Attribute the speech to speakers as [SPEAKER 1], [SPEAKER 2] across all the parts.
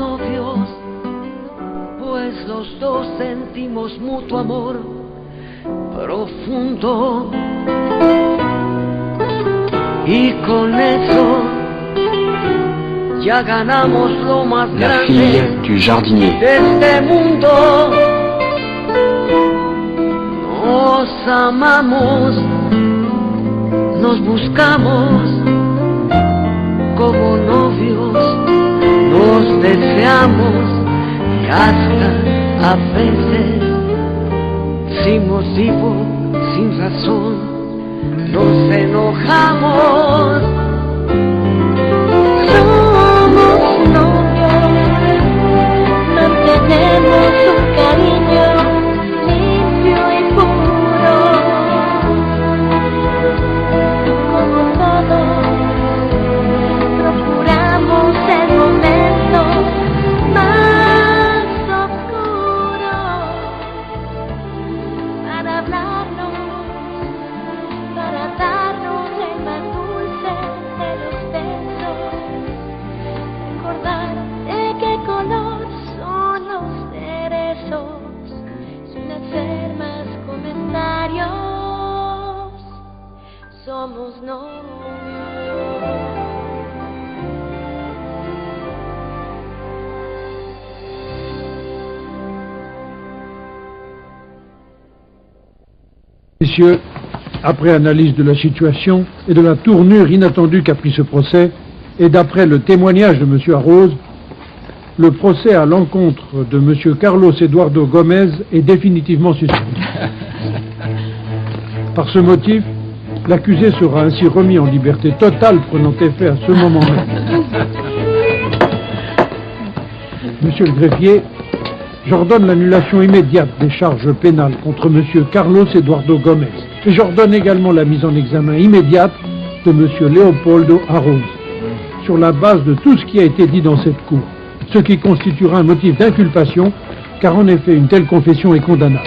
[SPEAKER 1] novios, pues los dos sentimos mutuo amor profundo. Y con eso ya ganamos lo más
[SPEAKER 2] La fille
[SPEAKER 1] grande
[SPEAKER 2] du jardinier.
[SPEAKER 1] de este mundo. Nos amamos, nos buscamos como novios, nos deseamos y hasta a veces sin motivo, sin razón nos enojamos.
[SPEAKER 3] Somos novios, mantenemos un cariño limpio y puro. Como todos, procuramos el momento más oscuro para hablarnos, para darnos el más dulce de los besos, recordar de qué color son los cerezos, sin hacer más comentarios, somos novios.
[SPEAKER 4] Messieurs, après analyse de la situation et de la tournure inattendue qu'a pris ce procès, et d'après le témoignage de M. Arroz, le procès à l'encontre de M. Carlos Eduardo Gomez est définitivement suspendu. Par ce motif, l'accusé sera ainsi remis en liberté totale, prenant effet à ce moment même. Monsieur le greffier, j'ordonne l'annulation immédiate des charges pénales contre M. Carlos Eduardo Gomez. Et j'ordonne également la mise en examen immédiate de M. Leopoldo Arroz, sur la base de tout ce qui a été dit dans cette cour, ce qui constituera un motif d'inculpation, car en effet une telle confession est condamnable.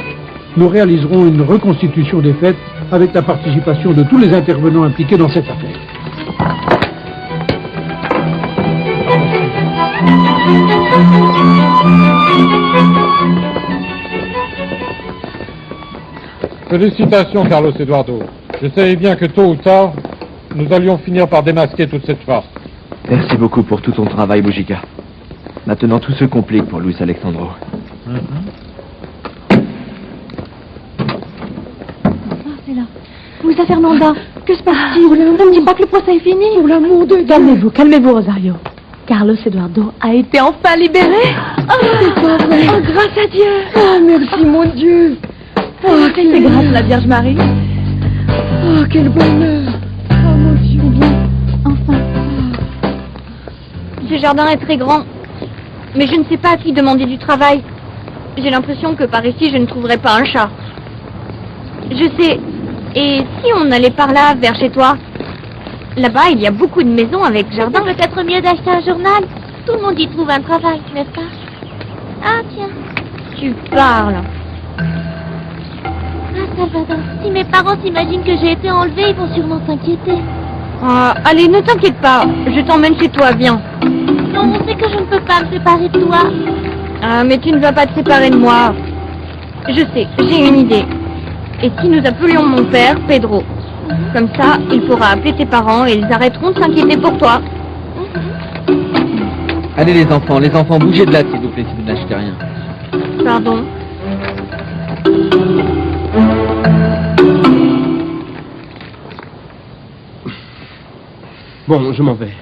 [SPEAKER 4] Nous réaliserons une reconstitution des faits avec la participation de tous les intervenants impliqués dans cette affaire.
[SPEAKER 5] Félicitations, Carlos Eduardo. Je savais bien que tôt ou tard, nous allions finir par démasquer toute cette farce.
[SPEAKER 2] Merci beaucoup pour tout ton travail, Mujica. Maintenant, tout se complique pour Luis Alexandro.
[SPEAKER 3] C'est là. Où est Fernanda? Que se passe-t-il? Ne me dis pas que le procès est fini. Pour l'amour de Dieu. Calmez-vous, calmez-vous, Rosario. Carlos Eduardo a été enfin libéré. C'est pas vrai. Oh, grâce à Dieu. Oh, merci, mon Dieu. Oh, c'est grâce à la Vierge Marie. Oh, quel bonheur. Oh, mon Dieu. Bien, enfin.
[SPEAKER 6] Ce jardin est très grand, mais je ne sais pas à qui demander du travail. J'ai l'impression que par ici, je ne trouverai pas un chat. Je sais. Et si on allait par là, vers chez toi? Là-bas, il y a beaucoup de maisons avec jardin.
[SPEAKER 3] Peut-être mieux d'acheter un journal. Tout le monde y trouve un travail, n'est-ce pas? Ah, tiens.
[SPEAKER 6] Tu parles.
[SPEAKER 3] Ah, Salvador, si mes parents s'imaginent que j'ai été enlevée, ils vont sûrement s'inquiéter.
[SPEAKER 6] Ah, allez, ne t'inquiète pas. Je t'emmène chez toi, viens.
[SPEAKER 3] Non, on sait que je ne peux pas me séparer de toi.
[SPEAKER 6] Ah, mais tu ne vas pas te séparer de moi. Je sais, j'ai une idée. Et si nous appelions mon père, Pedro? Comme ça, il pourra appeler tes parents et ils arrêteront de s'inquiéter pour toi.
[SPEAKER 2] Allez les enfants, bougez de là s'il vous plaît si vous n'achetez rien.
[SPEAKER 6] Pardon.
[SPEAKER 7] Bon, je m'en vais.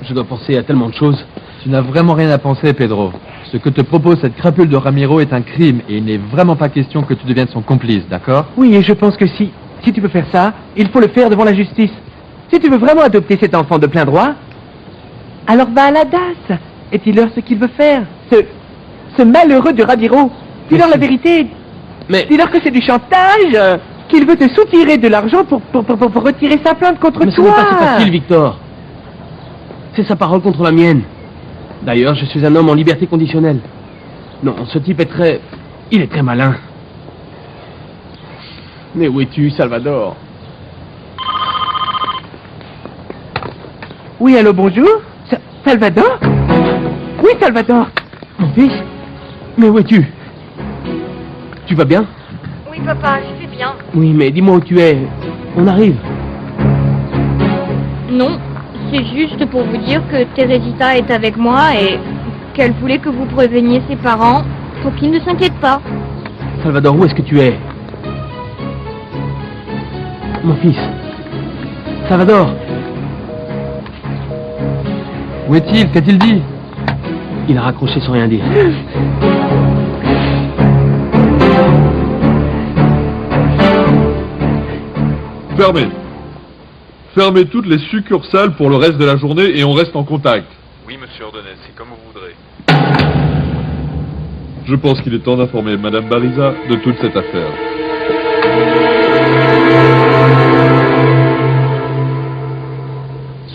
[SPEAKER 7] Je dois penser à tellement de choses.
[SPEAKER 2] Tu n'as vraiment rien à penser, Pedro. Ce que te propose cette crapule de Ramiro est un crime et il n'est vraiment pas question que tu deviennes son complice, d'accord?
[SPEAKER 8] Oui, et je pense que si tu veux faire ça, il faut le faire devant la justice. Si tu veux vraiment adopter cet enfant de plein droit, alors va à la DAS et dis-leur ce qu'il veut faire. Ce malheureux de Ramiro. Dis-leur la vérité.
[SPEAKER 7] Mais...
[SPEAKER 8] dis-leur que c'est du chantage, qu'il veut te soutirer de l'argent pour retirer sa plainte contre
[SPEAKER 7] Mais
[SPEAKER 8] toi.
[SPEAKER 7] ce n'est pas si facile, Victor. C'est sa parole contre la mienne. D'ailleurs, je suis un homme en liberté conditionnelle. Non, ce type est très... il est très malin. Mais où es-tu, Salvador?
[SPEAKER 8] Oui, allô, bonjour. Salvador? Oui, Salvador. Mon fils? Mais où es-tu? Tu vas bien?
[SPEAKER 6] Oui, papa, je vais bien.
[SPEAKER 8] Oui, mais dis-moi où tu es. On arrive.
[SPEAKER 6] Non, c'est juste pour vous dire que Teresita est avec moi et qu'elle voulait que vous préveniez ses parents pour qu'ils ne s'inquiètent pas.
[SPEAKER 8] Salvador, où est-ce que tu es? Mon fils. Salvador.
[SPEAKER 2] Où est-il? Qu'a-t-il dit?
[SPEAKER 8] Il a raccroché sans rien dire.
[SPEAKER 9] Fermez. Fermez toutes les succursales pour le reste de la journée et on reste en contact.
[SPEAKER 10] Oui, monsieur Ordonez, c'est comme vous voudrez.
[SPEAKER 9] Je pense qu'il est temps d'informer Madame Bariza de toute cette affaire.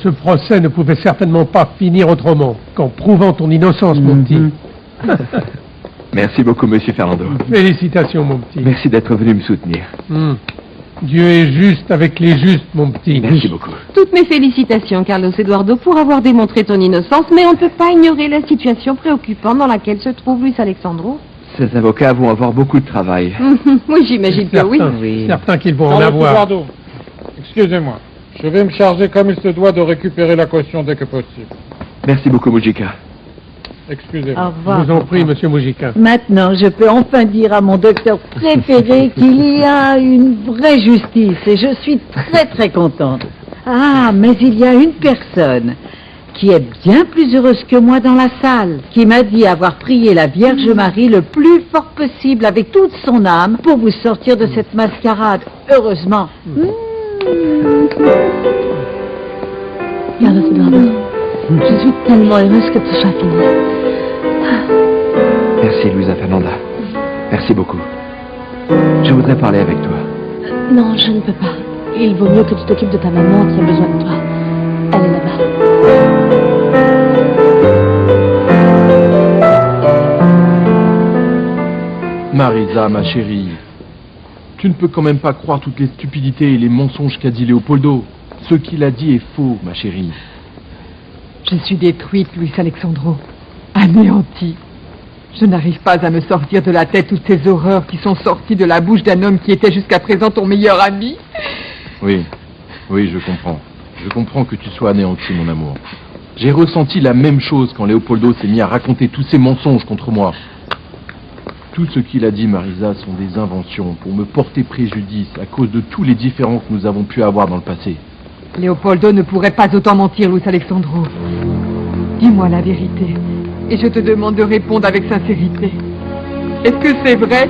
[SPEAKER 4] Ce procès ne pouvait certainement pas finir autrement qu'en prouvant ton innocence, mon petit.
[SPEAKER 7] Merci beaucoup, monsieur Fernando.
[SPEAKER 4] Félicitations, mon petit.
[SPEAKER 7] Merci d'être venu me soutenir.
[SPEAKER 4] Dieu est juste avec les justes, mon petit.
[SPEAKER 7] Merci beaucoup.
[SPEAKER 3] Toutes mes félicitations, Carlos Eduardo, pour avoir démontré ton innocence, mais on ne peut pas ignorer la situation préoccupante dans laquelle se trouve Luis Alexandro.
[SPEAKER 7] Ces avocats vont avoir beaucoup de travail.
[SPEAKER 3] Oui, j'imagine que oui.
[SPEAKER 4] Certain qu'ils vont en
[SPEAKER 5] Carlos
[SPEAKER 4] avoir.
[SPEAKER 5] Eduardo, excusez-moi. Je vais me charger comme il se doit de récupérer la caution dès que possible.
[SPEAKER 7] Merci beaucoup, Mujica.
[SPEAKER 5] Excusez-moi.
[SPEAKER 4] Je vous en prie, monsieur Mujica.
[SPEAKER 11] Maintenant, je peux enfin dire à mon docteur préféré qu'il y a une vraie justice et je suis très très contente. Ah, mais il y a une personne qui est bien plus heureuse que moi dans la salle, qui m'a dit avoir prié la Vierge Marie le plus fort possible avec toute son âme pour vous sortir de cette mascarade. Heureusement.
[SPEAKER 3] Carlos Eduardo, je suis tellement heureuse que tout soit fini.
[SPEAKER 7] Merci, Luisa Fernanda. Merci beaucoup. Je voudrais parler avec toi.
[SPEAKER 3] Non, je ne peux pas. Il vaut mieux que tu t'occupes de ta maman qui a besoin de toi. Elle est là-bas.
[SPEAKER 2] Marisa, ma chérie, tu ne peux quand même pas croire toutes les stupidités et les mensonges qu'a dit Leopoldo. Ce qu'il a dit est faux, ma chérie.
[SPEAKER 12] Je suis détruite, Luis Alexandro. Anéantie. Je n'arrive pas à me sortir de la tête toutes ces horreurs qui sont sorties de la bouche d'un homme qui était jusqu'à présent ton meilleur ami.
[SPEAKER 2] Oui, je comprends. Je comprends que tu sois anéanti, mon amour. J'ai ressenti la même chose quand Leopoldo s'est mis à raconter tous ces mensonges contre moi. Tout ce qu'il a dit, Marisa, sont des inventions pour me porter préjudice à cause de tous les différends que nous avons pu avoir dans le passé.
[SPEAKER 12] Leopoldo ne pourrait pas autant mentir, Luis Alexandro. Dis-moi la vérité, et je te demande de répondre avec sincérité. Est-ce que c'est vrai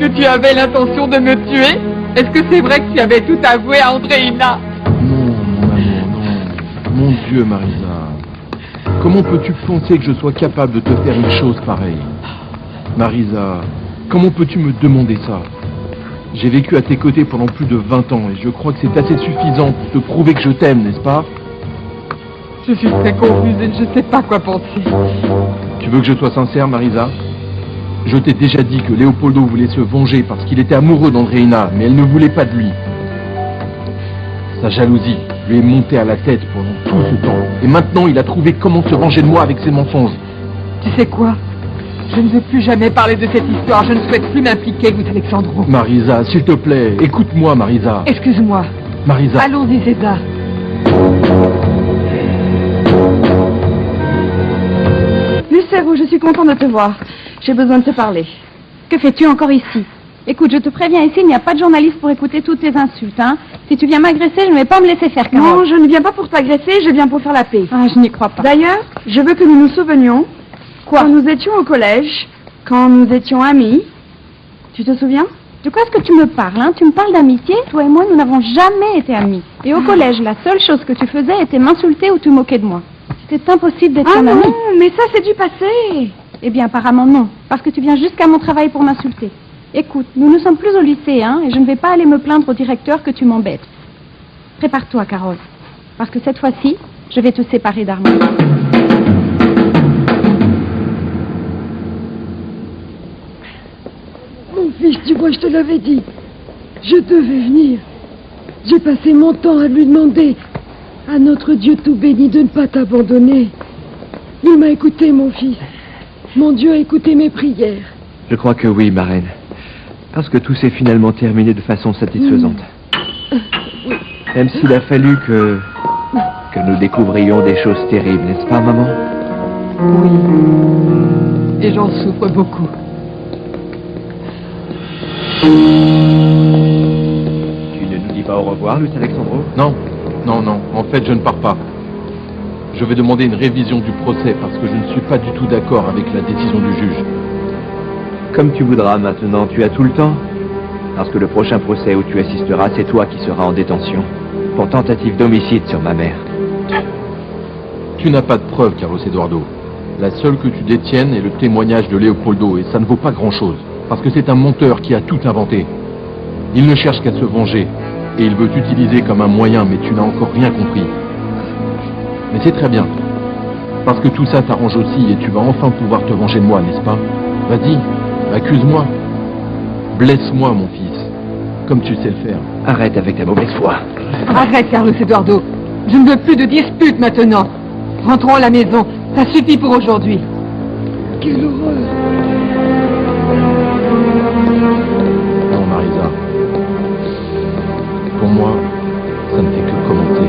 [SPEAKER 12] que tu avais l'intention de me tuer? Est-ce que c'est vrai que tu avais tout avoué à Andréina?
[SPEAKER 2] Non, mon amour, non. Mon Dieu, Marisa. Comment peux-tu penser que je sois capable de te faire une chose pareille? Marisa, comment peux-tu me demander ça? J'ai vécu à tes côtés pendant plus de 20 ans et je crois que c'est assez suffisant pour te prouver que je t'aime, n'est-ce pas?
[SPEAKER 12] Je suis très confuse et je ne sais pas quoi penser.
[SPEAKER 2] Tu veux que je sois sincère, Marisa? Je t'ai déjà dit que Leopoldo voulait se venger parce qu'il était amoureux d'Andréina, mais elle ne voulait pas de lui. Sa jalousie lui est montée à la tête pendant tout ce temps. Et maintenant, il a trouvé comment se venger de moi avec ses mensonges.
[SPEAKER 12] Tu sais quoi? Je ne veux plus jamais parler de cette histoire. Je ne souhaite plus m'impliquer, Luis Alexandro.
[SPEAKER 2] Marisa, s'il te plaît, écoute-moi, Marisa.
[SPEAKER 12] Excuse-moi.
[SPEAKER 2] Marisa.
[SPEAKER 12] Allons-y, César.
[SPEAKER 3] Lucero, je suis contente de te voir. J'ai besoin de te parler. Que fais-tu encore ici? Écoute, je te préviens, ici, il n'y a pas de journaliste pour écouter toutes tes insultes, hein. Si tu viens m'agresser, je ne vais pas me laisser faire, Carole.
[SPEAKER 13] Non, je ne viens pas pour t'agresser, je viens pour faire la paix.
[SPEAKER 3] Ah, je n'y crois pas.
[SPEAKER 13] D'ailleurs, je veux que nous nous souvenions.
[SPEAKER 3] Quoi?
[SPEAKER 13] Quand nous étions au collège, quand nous étions amis. Tu te souviens?
[SPEAKER 3] De quoi est-ce que tu me parles, hein? Tu me parles d'amitié? Toi et moi, nous n'avons jamais été amis. Et au collège, la seule chose que tu faisais était m'insulter ou te moquer de moi. C'était impossible d'être
[SPEAKER 13] Ah
[SPEAKER 3] ton ami.
[SPEAKER 13] non, mais ça c'est du passé.
[SPEAKER 3] Eh bien, apparemment non, parce que tu viens jusqu'à mon travail pour m'insulter. Écoute, nous ne sommes plus au lycée, hein, et je ne vais pas aller me plaindre au directeur que tu m'embêtes. Prépare-toi, Carole, parce que cette fois-ci, je vais te séparer d'Armand.
[SPEAKER 14] Mon fils, tu vois, je te l'avais dit. Je devais venir. J'ai passé mon temps à lui demander, à notre Dieu tout béni, de ne pas t'abandonner. Il m'a écouté, mon fils. Mon Dieu a écouté mes prières.
[SPEAKER 7] Je crois que oui, ma reine. Parce que tout s'est finalement terminé de façon satisfaisante. Même s'il a fallu que nous découvrions des choses terribles, n'est-ce pas, maman?
[SPEAKER 12] Oui. Et j'en souffre beaucoup.
[SPEAKER 7] Tu ne nous dis pas au revoir, Luis Alexandro?
[SPEAKER 2] Non, non. En fait, je ne pars pas. Je vais demander une révision du procès parce que je ne suis pas du tout d'accord avec la décision du juge.
[SPEAKER 7] Comme tu voudras maintenant, tu as tout le temps. Parce que le prochain procès où tu assisteras, c'est toi qui seras en détention. Pour tentative d'homicide sur ma mère.
[SPEAKER 2] Tu n'as pas de preuves, Carlos Eduardo. La seule que tu détiennes est le témoignage de Leopoldo, et ça ne vaut pas grand-chose. Parce que c'est un menteur qui a tout inventé. Il ne cherche qu'à se venger, et il veut t'utiliser comme un moyen, mais tu n'as encore rien compris. Mais c'est très bien. Parce que tout ça t'arrange aussi, et tu vas enfin pouvoir te venger de moi, n'est-ce pas? Vas-y, accuse-moi. Blesse-moi, mon fils, comme tu sais le faire.
[SPEAKER 7] Arrête avec ta mauvaise foi.
[SPEAKER 12] Arrête, Carlos Eduardo. Je ne veux plus de disputes maintenant. Rentrons à la maison. Ça suffit pour aujourd'hui.
[SPEAKER 14] Quelle horreur!
[SPEAKER 2] Non, Marisa. Pour moi, ça ne fait que commencer.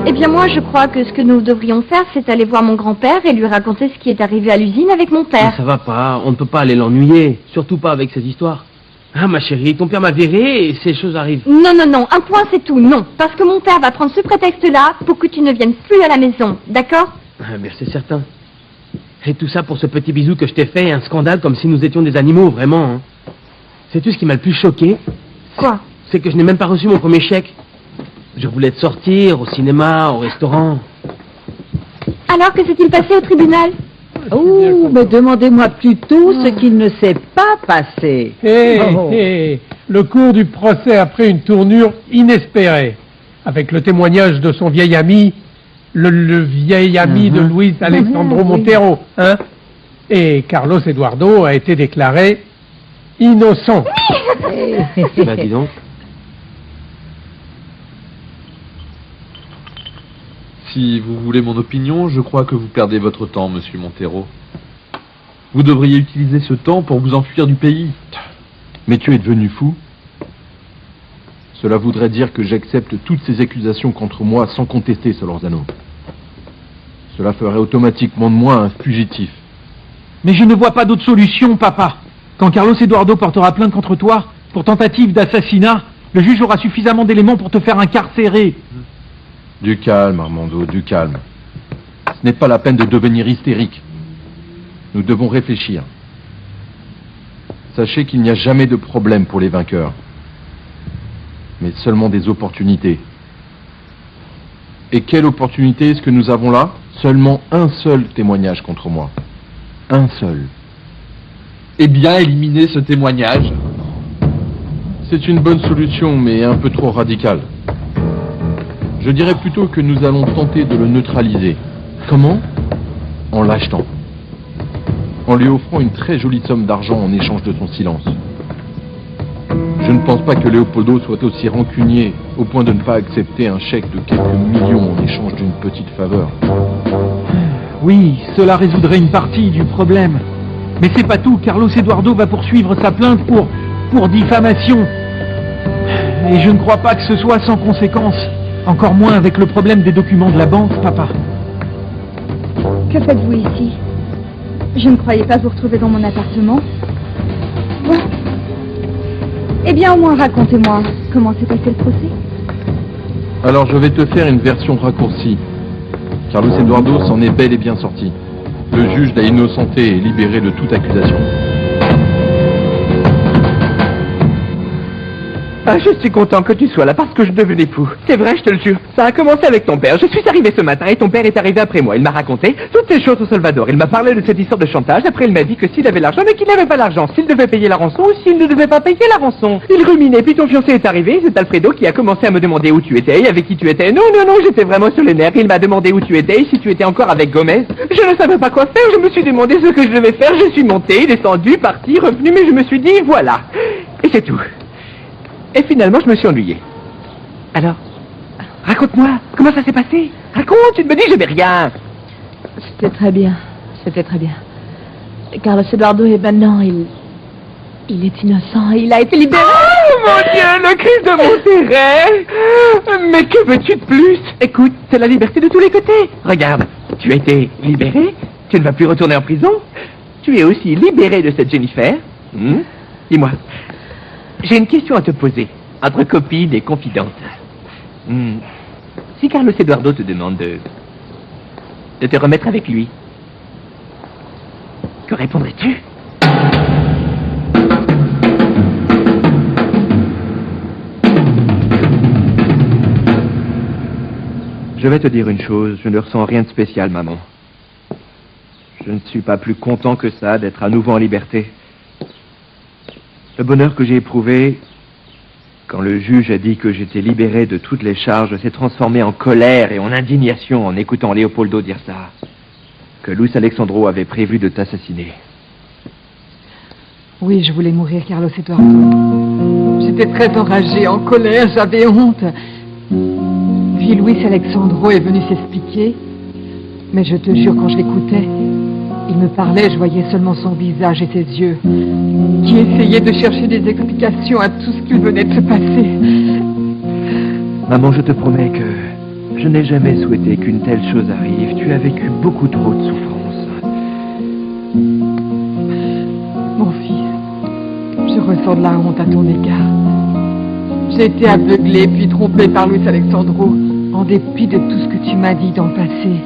[SPEAKER 6] Eh bien moi, je crois que ce que nous devrions faire, c'est aller voir mon grand-père et lui raconter ce qui est arrivé à l'usine avec mon père.
[SPEAKER 7] Mais ça va pas, on ne peut pas aller l'ennuyer. Surtout pas avec ces histoires. Ah, ma chérie, ton père m'a viré et ces choses arrivent.
[SPEAKER 6] Non, un point c'est tout, non. Parce que mon père va prendre ce prétexte-là pour que tu ne viennes plus à la maison, d'accord?
[SPEAKER 7] Ah, mais c'est certain. Et tout ça pour ce petit bisou que je t'ai fait, un scandale comme si nous étions des animaux, vraiment. Hein. Sais-tu ce qui m'a le plus choqué?
[SPEAKER 6] Quoi?
[SPEAKER 7] C'est que je n'ai même pas reçu mon premier chèque. Je voulais te sortir, au cinéma, au restaurant.
[SPEAKER 6] Alors, que s'est-il passé au tribunal?
[SPEAKER 11] Oh, mais demandez-moi plutôt ce qu'il ne s'est pas passé.
[SPEAKER 4] Le cours du procès a pris une tournure inespérée, avec le témoignage de son vieil ami, le vieil ami de Luis Alexandro Montero, hein? Et Carlos Eduardo a été déclaré innocent.
[SPEAKER 7] Bah, dis donc.
[SPEAKER 9] Si vous voulez mon opinion, je crois que vous perdez votre temps, monsieur Montero. Vous devriez utiliser ce temps pour vous enfuir du pays.
[SPEAKER 2] Mais tu es devenu fou? Cela voudrait dire que j'accepte toutes ces accusations contre moi sans contester, Solorzano. Cela ferait automatiquement de moi un fugitif.
[SPEAKER 4] Mais je ne vois pas d'autre solution, papa. Quand Carlos Eduardo portera plainte contre toi pour tentative d'assassinat, le juge aura suffisamment d'éléments pour te faire incarcérer.
[SPEAKER 2] Du calme, Armando, du calme. Ce n'est pas la peine de devenir hystérique. Nous devons réfléchir. Sachez qu'il n'y a jamais de problème pour les vainqueurs, mais seulement des opportunités. Et quelle opportunité est-ce que nous avons là? Seulement un seul témoignage contre moi. Un seul.
[SPEAKER 9] Eh bien, éliminez ce témoignage.
[SPEAKER 2] C'est une bonne solution, mais un peu trop radicale. Je dirais plutôt que nous allons tenter de le neutraliser. Comment? En l'achetant. En lui offrant une très jolie somme d'argent en échange de son silence. Je ne pense pas que Leopoldo soit aussi rancunier au point de ne pas accepter un chèque de quelques millions en échange d'une petite faveur.
[SPEAKER 4] Oui, cela résoudrait une partie du problème. Mais c'est pas tout, Carlos Eduardo va poursuivre sa plainte pour diffamation. Et je ne crois pas que ce soit sans conséquence. Encore moins avec le problème des documents de la banque, papa.
[SPEAKER 13] Que faites-vous ici? Je ne croyais pas vous retrouver dans mon appartement. Bon. Eh bien, au moins, racontez-moi comment s'est passé le procès.
[SPEAKER 2] Alors je vais te faire une version raccourcie. Carlos Eduardo s'en est bel et bien sorti. Le juge l'a innocenté et libéré de toute accusation.
[SPEAKER 8] Ah, je suis content que tu sois là parce que je devenais fou. C'est vrai, je te le jure. Ça a commencé avec ton père. Je suis arrivé ce matin et ton père est arrivé après moi. Il m'a raconté toutes ces choses au Salvador. Il m'a parlé de cette histoire de chantage. Après, il m'a dit que s'il avait l'argent, mais qu'il n'avait pas l'argent. S'il devait payer la rançon ou s'il ne devait pas payer la rançon. Il ruminait. Puis ton fiancé est arrivé. C'est Alfredo qui a commencé à me demander où tu étais et avec qui tu étais. Non, j'étais vraiment sur les nerfs. Il m'a demandé où tu étais et si tu étais encore avec Gomez. Je ne savais pas quoi faire. Je me suis demandé ce que je devais faire. Je suis monté, descendu, parti, revenu, mais je me suis dit, voilà. Et c'est tout. Et finalement, je me suis ennuyé. Alors, Raconte-moi, comment ça s'est passé? Raconte, tu ne me dis jamais rien.
[SPEAKER 3] C'était très bien. C'était très bien. Carlos Eduardo est maintenant, il est innocent et il a été libéré.
[SPEAKER 8] Oh mon Dieu, le Christ de Monterrey! Mais que veux-tu de plus? Écoute, c'est la liberté de tous les côtés. Regarde, tu as été libéré, tu ne vas plus retourner en prison. Tu es aussi libéré de cette Jennifer. Dis-moi, j'ai une question à te poser, entre copines et confidentes. Si Carlos Eduardo te demande de te remettre avec lui, que répondrais-tu? Je vais te dire une chose, je ne ressens rien de spécial, maman. Je ne suis pas plus content que ça d'être à nouveau en liberté. Le bonheur que j'ai éprouvé quand le juge a dit que j'étais libéré de toutes les charges s'est transformé en colère et en indignation en écoutant Leopoldo dire ça. Que Luis Alexandro avait prévu de t'assassiner.
[SPEAKER 12] Oui, je voulais mourir, Carlos Eduardo. J'étais très enragée, en colère, j'avais honte. Puis Luis Alexandro est venu s'expliquer. Mais je te jure, quand je l'écoutais, il me parlait, je voyais seulement son visage et ses yeux, qui essayaient de chercher des explications à tout ce qui venait de se passer.
[SPEAKER 7] Maman, je te promets que je n'ai jamais souhaité qu'une telle chose arrive. Tu as vécu beaucoup trop de souffrance.
[SPEAKER 12] Mon fils, je ressens de la honte à ton égard. J'ai été aveuglée puis trompée par Luis Alexandro, en dépit de tout ce que tu m'as dit dans le passé.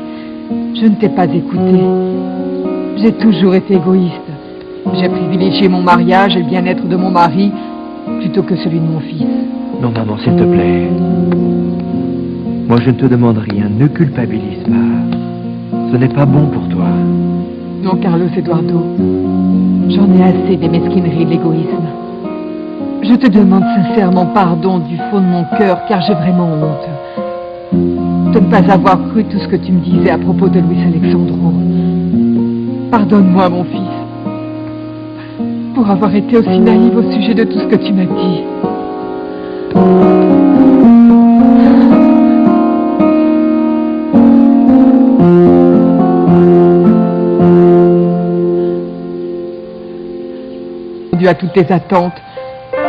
[SPEAKER 12] Je ne t'ai pas écouté. J'ai toujours été égoïste. J'ai privilégié mon mariage et le bien-être de mon mari plutôt que celui de mon fils.
[SPEAKER 7] Non, maman, s'il te plaît. Moi, je ne te demande rien. Ne culpabilise pas. Ce n'est pas bon pour toi.
[SPEAKER 12] Non, Carlos Eduardo. J'en ai assez des mesquineries et de l'égoïsme. Je te demande sincèrement pardon du fond de mon cœur, car j'ai vraiment honte de ne pas avoir cru tout ce que tu me disais à propos de Luis Alexandro. Pardonne-moi, mon fils, pour avoir été aussi naïve au sujet de tout ce que tu m'as dit. Dû à toutes tes attentes,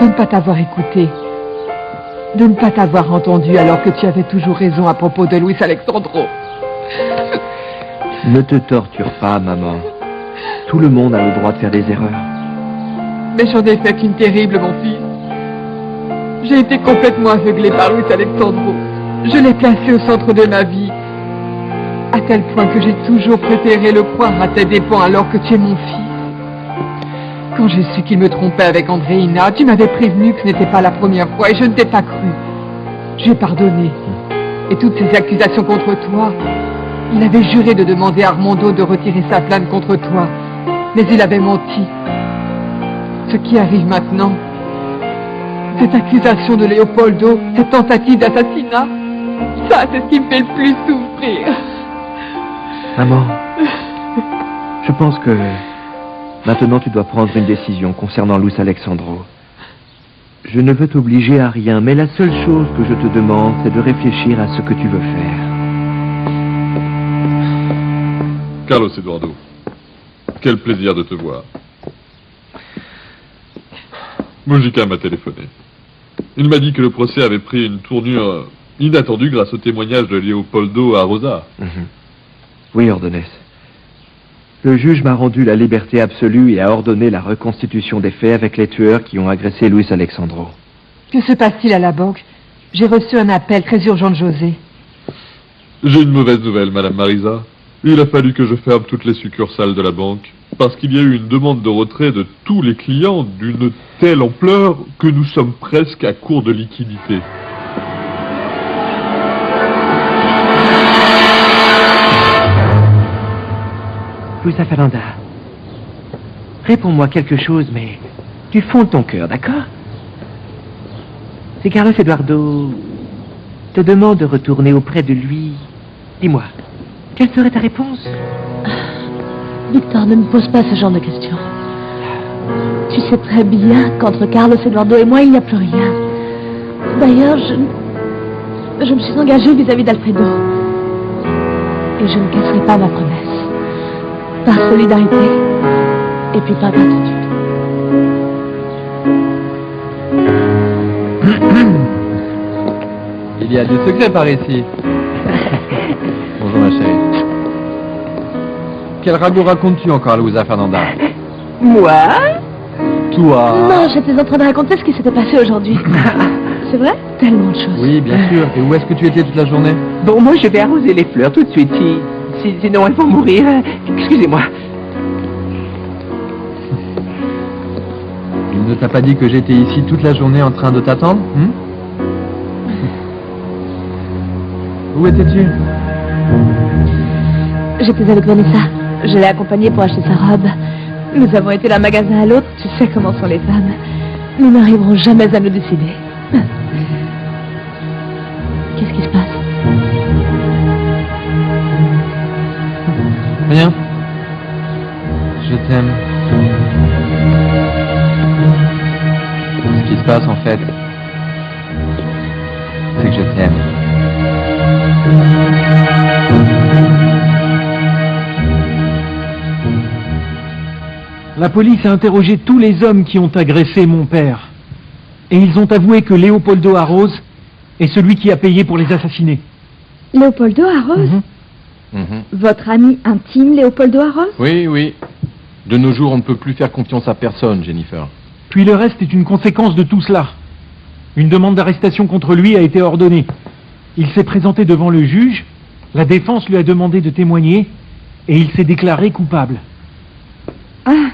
[SPEAKER 12] de ne pas t'avoir écouté, de ne pas t'avoir entendu alors que tu avais toujours raison à propos de Luis Alexandro.
[SPEAKER 7] Ne te torture pas, maman. Tout le monde a le droit de faire des erreurs.
[SPEAKER 12] Mais j'en ai fait qu'une terrible, mon fils. J'ai été complètement aveuglée par Luis Alexandro. Je l'ai placé au centre de ma vie, à tel point que j'ai toujours préféré le croire à tes dépens alors que tu es mon fils. Quand j'ai su qu'il me trompait avec Andreina, tu m'avais prévenu que ce n'était pas la première fois et je ne t'ai pas cru. J'ai pardonné. Et toutes ces accusations contre toi, il avait juré de demander à Armando de retirer sa plainte contre toi. Mais il avait menti. Ce qui arrive maintenant, cette accusation de Leopoldo, cette tentative d'assassinat, ça c'est ce qui me fait le plus souffrir.
[SPEAKER 7] Maman, je pense que maintenant tu dois prendre une décision concernant Luis Alexandro. Je ne veux t'obliger à rien, mais la seule chose que je te demande, c'est de réfléchir à ce que tu veux faire.
[SPEAKER 10] Carlos Eduardo, quel plaisir de te voir. Mujica m'a téléphoné. Il m'a dit que le procès avait pris une tournure inattendue grâce au témoignage de Leopoldo à Rosa.
[SPEAKER 7] Oui, Ordonez. Le juge m'a rendu la liberté absolue et a ordonné la reconstitution des faits avec les tueurs qui ont agressé Luis Alexandro.
[SPEAKER 12] Que se passe-t-il à la banque? J'ai reçu un appel très urgent de José.
[SPEAKER 10] J'ai une mauvaise nouvelle, Madame Marisa. Il a fallu que je ferme toutes les succursales de la banque parce qu'il y a eu une demande de retrait de tous les clients d'une telle ampleur que nous sommes presque à court de liquidité.
[SPEAKER 8] Luisa Fernanda, réponds-moi quelque chose, mais du fond de ton cœur, d'accord? Si Carlos Eduardo te demande de retourner auprès de lui, dis-moi, quelle serait ta réponse?
[SPEAKER 3] Victor, ne me pose pas ce genre de questions. Tu sais très bien qu'entre Carlos Eduardo et moi, il n'y a plus rien. D'ailleurs, je me suis engagée vis-à-vis d'Alfredo. Et je ne casserai pas ma promesse. Par solidarité et puis par gratitude.
[SPEAKER 7] Il y a des secrets par ici. Bonjour ma chérie. Quel ragoût racontes-tu encore, Louisa Fernanda?
[SPEAKER 8] Moi?
[SPEAKER 7] Toi?
[SPEAKER 3] Non, j'étais en train de raconter ce qui s'était passé aujourd'hui. C'est vrai? Tellement de choses.
[SPEAKER 7] Oui, bien sûr. Et où est-ce que tu étais toute la journée?
[SPEAKER 8] Bon, moi, je vais arroser les fleurs tout de suite. Sinon, elles vont mourir. Excusez-moi.
[SPEAKER 7] Il ne t'a pas dit que j'étais ici toute la journée en train de t'attendre? Où étais-tu?
[SPEAKER 3] J'étais avec Vanessa. Je l'ai accompagnée pour acheter sa robe. Nous avons été d'un magasin à l'autre. Tu sais comment sont les femmes. Nous n'arriverons jamais à nous décider. Qu'est-ce qui se passe?
[SPEAKER 7] Rien. Je t'aime. Ce qui se passe en fait, c'est que je t'aime.
[SPEAKER 4] La police a interrogé tous les hommes qui ont agressé mon père. Et ils ont avoué que Leopoldo Arroz est celui qui a payé pour les assassiner.
[SPEAKER 13] Leopoldo Arroz? Votre ami intime, Leopoldo Arroz?
[SPEAKER 2] Oui, oui. De nos jours, on ne peut plus faire confiance à personne, Jennifer.
[SPEAKER 4] Puis le reste est une conséquence de tout cela. Une demande d'arrestation contre lui a été ordonnée. Il s'est présenté devant le juge, la défense lui a demandé de témoigner, et il s'est déclaré coupable.
[SPEAKER 13] Ah.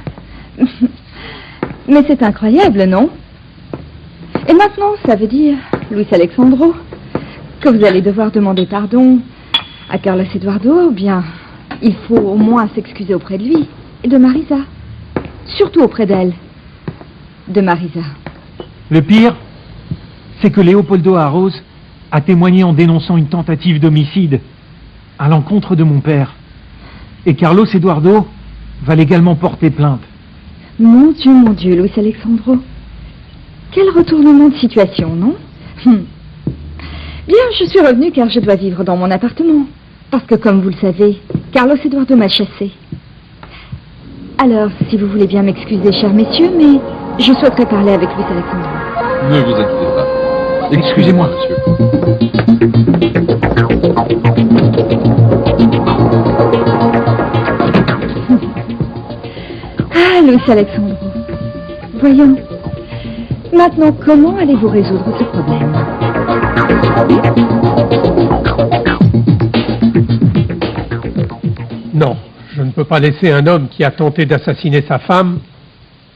[SPEAKER 13] Mais c'est incroyable, non? Et maintenant, ça veut dire, Luis Alexandro, que vous allez devoir demander pardon à Carlos Eduardo, ou bien il faut au moins s'excuser auprès de lui et de Marisa. Surtout auprès d'elle. De Marisa.
[SPEAKER 4] Le pire, c'est que Leopoldo Arroz a témoigné en dénonçant une tentative d'homicide à l'encontre de mon père. Et Carlos Eduardo va légalement porter plainte.
[SPEAKER 13] Mon Dieu, Luis Alexandro. Quel retournement de situation, non? Bien, je suis revenue car je dois vivre dans mon appartement. Parce que, comme vous le savez, Carlos Eduardo m'a chassée. Alors, si vous voulez bien m'excuser, chers messieurs, mais je souhaiterais parler avec Luis Alexandro.
[SPEAKER 10] Ne vous inquiétez pas.
[SPEAKER 4] Excusez-moi,
[SPEAKER 10] monsieur.
[SPEAKER 13] Ah, Luis Alexandro. Voyons. Maintenant, comment allez-vous résoudre ce problème?
[SPEAKER 4] non, je ne peux pas laisser un homme qui a tenté d'assassiner sa femme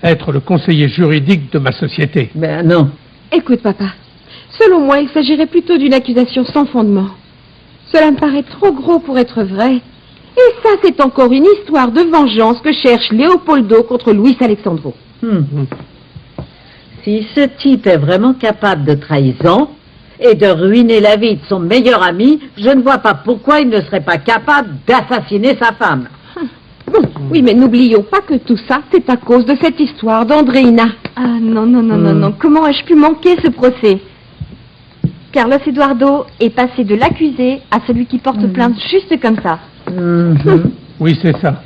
[SPEAKER 4] être le conseiller juridique de ma société.
[SPEAKER 11] Ben non.
[SPEAKER 3] Écoute, papa. Selon moi, il s'agirait plutôt d'une accusation sans fondement. Cela me paraît trop gros pour être vrai. Et ça, c'est encore une histoire de vengeance que cherche Leopoldo contre Luis Alexandro.
[SPEAKER 11] Si ce type est vraiment capable de trahison et de ruiner la vie de son meilleur ami, je ne vois pas pourquoi il ne serait pas capable d'assassiner sa femme.
[SPEAKER 3] Bon, oui, mais n'oublions pas que tout ça, c'est à cause de cette histoire d'Andreina. Ah, non. Comment ai-je pu manquer ce procès? Carlos Eduardo est passé de l'accusé à celui qui porte plainte juste comme ça.
[SPEAKER 4] Oui, c'est ça.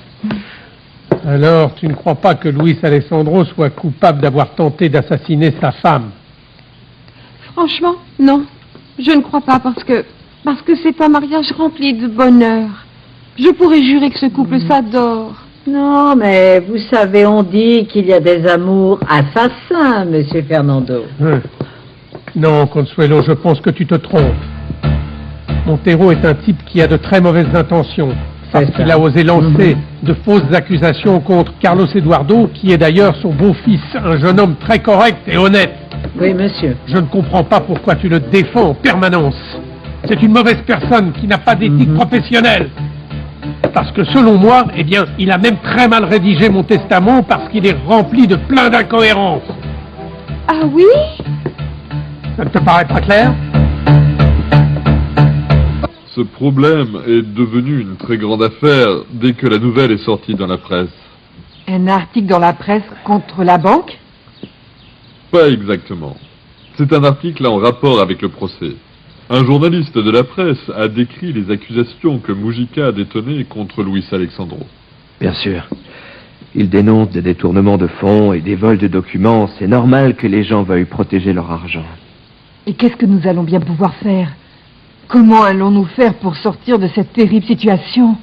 [SPEAKER 4] Alors, tu ne crois pas que Luis Alexandro soit coupable d'avoir tenté d'assassiner sa femme?
[SPEAKER 3] Franchement, non. Je ne crois pas parce que c'est un mariage rempli de bonheur. Je pourrais jurer que ce couple s'adore.
[SPEAKER 11] Non, mais vous savez, on dit qu'il y a des amours assassins, monsieur Fernando.
[SPEAKER 4] Non, Consuelo, je pense que tu te trompes. Montero est un type qui a de très mauvaises intentions. Parce qu'il a osé lancer de fausses accusations contre Carlos Eduardo, qui est d'ailleurs son beau-fils, un jeune homme très correct et honnête.
[SPEAKER 11] Oui, monsieur.
[SPEAKER 4] Je ne comprends pas pourquoi tu le défends en permanence. C'est une mauvaise personne qui n'a pas d'éthique professionnelle. Parce que selon moi, eh bien, il a même très mal rédigé mon testament parce qu'il est rempli de plein d'incohérences.
[SPEAKER 3] Ah oui?
[SPEAKER 4] Ça ne te paraît pas clair?
[SPEAKER 10] Ce problème est devenu une très grande affaire dès que la nouvelle est sortie dans la presse.
[SPEAKER 12] Un article dans la presse contre la banque?
[SPEAKER 10] Pas exactement. C'est un article en rapport avec le procès. Un journaliste de la presse a décrit les accusations que Mujica a détonnées contre Luis Alexandro.
[SPEAKER 7] Bien sûr. Il dénonce des détournements de fonds et des vols de documents. C'est normal que les gens veuillent protéger leur argent.
[SPEAKER 12] Et qu'est-ce que nous allons bien pouvoir faire? Comment allons-nous faire pour sortir de cette terrible situation?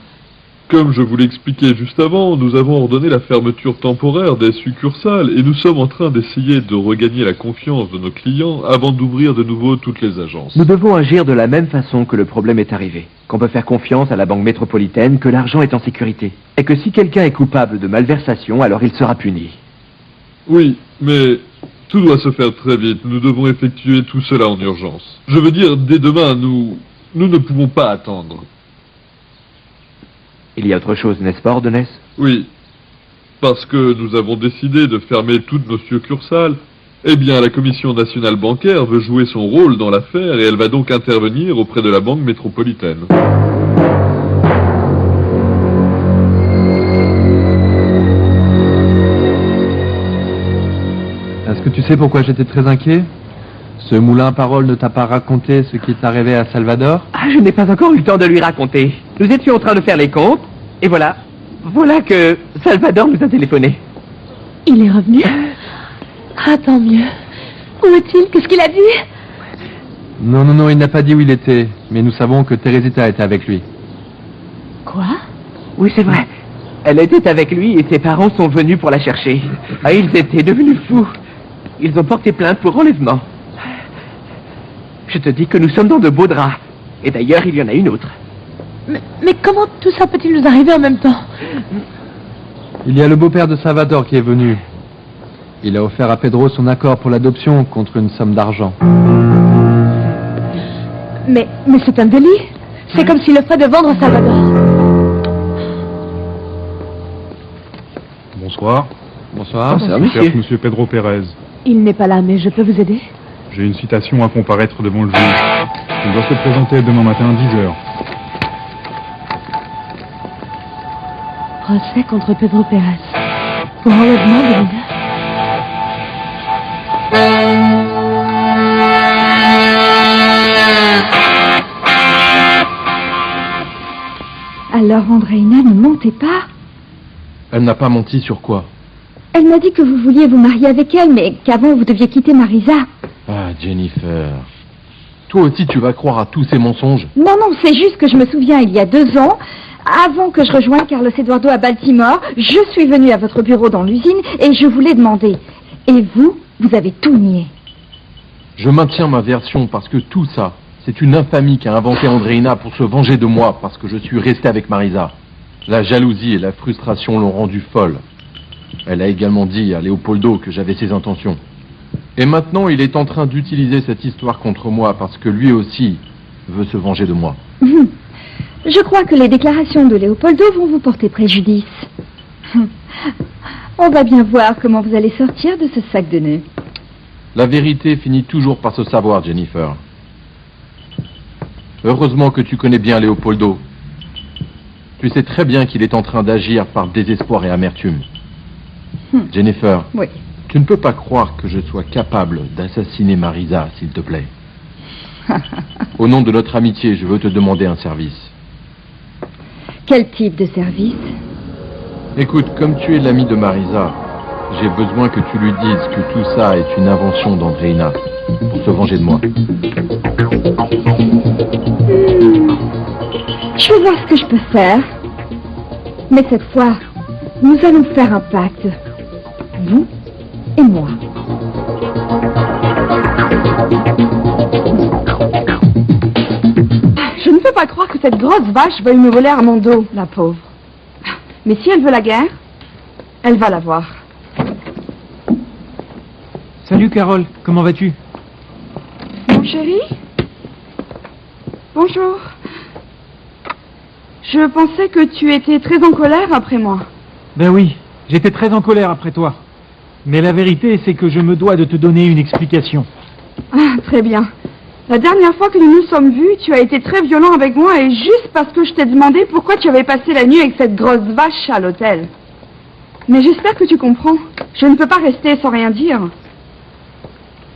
[SPEAKER 10] Comme je vous l'expliquais juste avant, nous avons ordonné la fermeture temporaire des succursales et nous sommes en train d'essayer de regagner la confiance de nos clients avant d'ouvrir de nouveau toutes les agences.
[SPEAKER 7] Nous devons agir de la même façon que le problème est arrivé. Qu'on peut faire confiance à la banque métropolitaine, que l'argent est en sécurité. Et que si quelqu'un est coupable de malversation, alors il sera puni.
[SPEAKER 10] Oui, mais tout doit se faire très vite. Nous devons effectuer tout cela en urgence. Je veux dire, dès demain, nous ne pouvons pas attendre.
[SPEAKER 7] Il y a autre chose, n'est-ce pas, Ordonez?
[SPEAKER 10] Oui, parce que nous avons décidé de fermer toutes nos succursales. Eh bien, la Commission nationale bancaire veut jouer son rôle dans l'affaire et elle va donc intervenir auprès de la banque métropolitaine.
[SPEAKER 9] Est-ce que tu sais pourquoi j'étais très inquiet? Ce moulin à parole ne t'a pas raconté ce qui est arrivé à Salvador?
[SPEAKER 8] Ah, je n'ai pas encore eu le temps de lui raconter. Nous étions en train de faire les comptes, et voilà. Voilà que Salvador nous a téléphoné.
[SPEAKER 3] Il est revenu? Ah, tant mieux. Où est-il? Qu'est-ce qu'il a dit?
[SPEAKER 9] Non, il n'a pas dit où il était, mais nous savons que Teresita était avec lui.
[SPEAKER 3] Quoi?
[SPEAKER 8] Oui, c'est vrai. Elle était avec lui et ses parents sont venus pour la chercher. Ah, ils étaient devenus fous. Ils ont porté plainte pour enlèvement. Je te dis que nous sommes dans de beaux draps. Et d'ailleurs, il y en a une autre.
[SPEAKER 3] Mais comment tout ça peut-il nous arriver en même temps?
[SPEAKER 9] Il y a le beau-père de Salvador qui est venu. Il a offert à Pedro son accord pour l'adoption contre une somme d'argent.
[SPEAKER 3] Mais c'est un délit. C'est comme s'il offrait de vendre Salvador.
[SPEAKER 15] Bonsoir.
[SPEAKER 9] Bonsoir.
[SPEAKER 15] Je cherche Monsieur Pedro Pérez.
[SPEAKER 3] Il n'est pas là, mais je peux vous aider?
[SPEAKER 15] J'ai une citation à comparaître devant le juge. Il doit se présenter demain matin à 10h.
[SPEAKER 3] Procès contre Pedro Pérez. Pour enlèvement de mineurs.
[SPEAKER 13] Alors Andreina ne mentait pas?
[SPEAKER 2] Elle n'a pas menti sur quoi?
[SPEAKER 13] Elle m'a dit que vous vouliez vous marier avec elle, mais qu'avant vous deviez quitter Marisa.
[SPEAKER 2] Ah, Jennifer. Toi aussi, tu vas croire à tous ces mensonges?
[SPEAKER 13] Non, c'est juste que je me souviens, il y a 2 ans, avant que je rejoigne Carlos Eduardo à Baltimore, je suis venue à votre bureau dans l'usine et je vous l'ai demandé. Et vous avez tout nié.
[SPEAKER 2] Je maintiens ma version parce que tout ça, c'est une infamie qu'a inventé Andreina pour se venger de moi parce que je suis resté avec Marisa. La jalousie et la frustration l'ont rendue folle. Elle a également dit à Leopoldo que j'avais ses intentions. Et maintenant, il est en train d'utiliser cette histoire contre moi parce que lui aussi veut se venger de moi.
[SPEAKER 13] Je crois que les déclarations de Leopoldo vont vous porter préjudice. On va bien voir comment vous allez sortir de ce sac de nœuds.
[SPEAKER 2] La vérité finit toujours par se savoir, Jennifer. Heureusement que tu connais bien Leopoldo. Tu sais très bien qu'il est en train d'agir par désespoir et amertume. Jennifer,
[SPEAKER 13] oui.
[SPEAKER 2] Tu ne peux pas croire que je sois capable d'assassiner Marisa, s'il te plaît. Au nom de notre amitié, je veux te demander un service.
[SPEAKER 13] Quel type de service?
[SPEAKER 2] Écoute, comme tu es l'ami de Marisa, j'ai besoin que tu lui dises que tout ça est une invention d'Andreina pour se venger de moi.
[SPEAKER 13] Je vais voir ce que je peux faire. Mais cette fois, nous allons faire un pacte. Vous et moi.
[SPEAKER 12] Je ne peux pas croire que cette grosse vache veuille me voler Armando, la pauvre. Mais si elle veut la guerre, elle va l'avoir.
[SPEAKER 4] Salut Carole, comment vas-tu?
[SPEAKER 12] Mon chéri? Bonjour. Je pensais que tu étais très en colère après moi.
[SPEAKER 4] Ben oui, j'étais très en colère après toi. Mais la vérité, c'est que je me dois de te donner une explication.
[SPEAKER 12] Ah, très bien. La dernière fois que nous nous sommes vus, tu as été très violent avec moi et juste parce que je t'ai demandé pourquoi tu avais passé la nuit avec cette grosse vache à l'hôtel. Mais j'espère que tu comprends. Je ne peux pas rester sans rien dire.